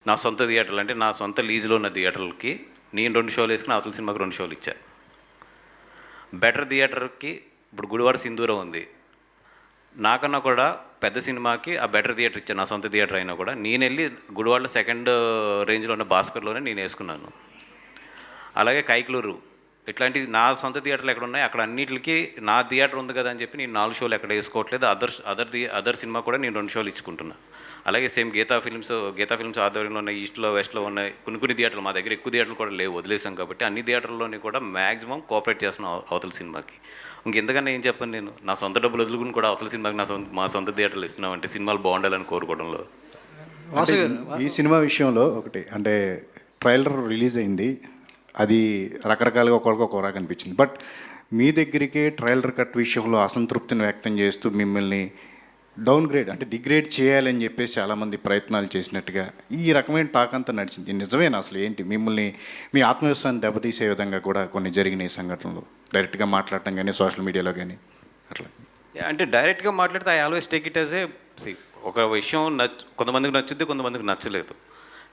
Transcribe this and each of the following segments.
నా సొంత థియేటర్లు అంటే నా సొంత లీజులో ఉన్న థియేటర్లకి నేను 2 షోలు వేసుకుని అవతల సినిమాకి 2 షోలు ఇచ్చా. బెటర్ థియేటర్కి ఇప్పుడు గుడివాడ సింధూరం ఉంది. నాకన్నా కూడా పెద్ద సినిమాకి ఆ బెటర్ థియేటర్ ఇచ్చాను. నా సొంత థియేటర్ అయినా కూడా నేను వెళ్ళి గుడివాడలో సెకండ్ రేంజ్లో ఉన్న భాస్కర్లోనే నేను వేసుకున్నాను. అలాగే కైక్లూరు ఇట్లాంటి నా సొంత థియేటర్లు ఎక్కడ ఉన్నాయి అక్కడ అన్నిటికి నా థియేటర్ ఉంది కదా అని చెప్పి నేను 4 షోలు ఎక్కడ వేసుకోవట్లేదు. అదర్ సినిమా కూడా నేను 2 షోలు ఇచ్చుకుంటున్నాను. అలాగే సేమ్ గీతా ఫిల్మ్స్ ఆధ్వర్యంలో ఉన్న ఈస్ట్లో వెస్ట్లో ఉన్న కొన్ని థియేటర్లు మా దగ్గర ఎక్కువ థియేటర్లు కూడా లేవు, వదిలేసాం. కాబట్టి అన్ని థియేటర్లోని కూడా మ్యాక్సిమం కోఆపరేట్ చేస్తున్నాం అవతల సినిమాకి. ఇంకెంతకన్నా ఏం చెప్పను నేను. నా సొంత డబ్బులు వదులుకుని కూడా అవతల సినిమాకి మా సొంత థియేటర్లు ఇస్తున్నాం అంటే సినిమాలు బాగుండాలని కోరుకోవడంలో. ఈ సినిమా విషయంలో ఒకటి అంటే ట్రైలర్ రిలీజ్ అయింది, అది రకరకాలుగా ఒక్కొక్క రకంగా అనిపించింది. బట్ మీ దగ్గరికి ట్రైలర్ కట్ విషయంలో అసంతృప్తిని వ్యక్తం చేస్తూ మిమ్మల్ని డౌన్ గ్రేడ్ అంటే డిగ్రేడ్ చేయాలని చెప్పేసి చాలామంది ప్రయత్నాలు చేసినట్టుగా ఈ రకమైన టాక్ అంతా నడిచింది. నిజమేనా అసలు ఏంటి? మిమ్మల్ని మీ ఆత్మవిశ్వాసాన్ని దెబ్బతీసే విధంగా కూడా కొన్ని జరిగినాయి సంఘటనలు, డైరెక్ట్గా మాట్లాడటం కానీ సోషల్ మీడియాలో కానీ అట్లా. అంటే డైరెక్ట్గా మాట్లాడితే I always take it as a ఒక విషయం కొంతమందికి నచ్చుద్ది, కొంతమందికి నచ్చలేదు.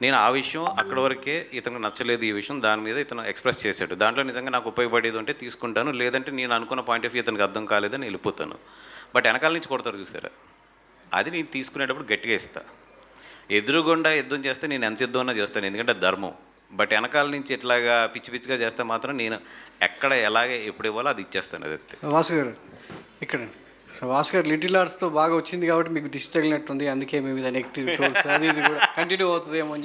నేను ఆ విషయం అక్కడ వరకే ఇతనికి నచ్చలేదు, ఈ విషయం దాని మీద ఇతను ఎక్స్ప్రెస్ చేశాడు. దాంట్లో నిజంగా నాకు ఉపయోగపడేది ఉంటే తీసుకుంటాను, లేదంటే నేను అనుకున్న పాయింట్ ఆఫ్ వ్యూ ఇతనికి అర్థం కాలేదని వెళ్ళిపోతాను. బట్ వెనకాల నుంచి కొడతారు చూసారా, అది నేను తీసుకునేటప్పుడు గట్టిగా ఇస్తా. ఎదురుగుండా యుద్ధం చేస్తే నేను ఎంత యుద్ధం అన్నా చేస్తాను, ఎందుకంటే ధర్మం. బట్ వెనకాల నుంచి ఇట్లాగా పిచ్చిగా చేస్తే మాత్రం నేను ఎక్కడ ఎలాగే ఎప్పుడు ఇవ్వాలో అది ఇచ్చేస్తాను. అది వాసు గారు ఇక్కడ సో వాసు గారు లిటిల్ ఆర్ట్స్తో బాగా వచ్చింది కాబట్టి మీకు దిష్టి తగిలినట్టుంది, అందుకే మేము ఇది నెగిటివ్ ట్రోల్స్ అది ఇది కూడా కంటిన్యూ అవుతుందేమో అని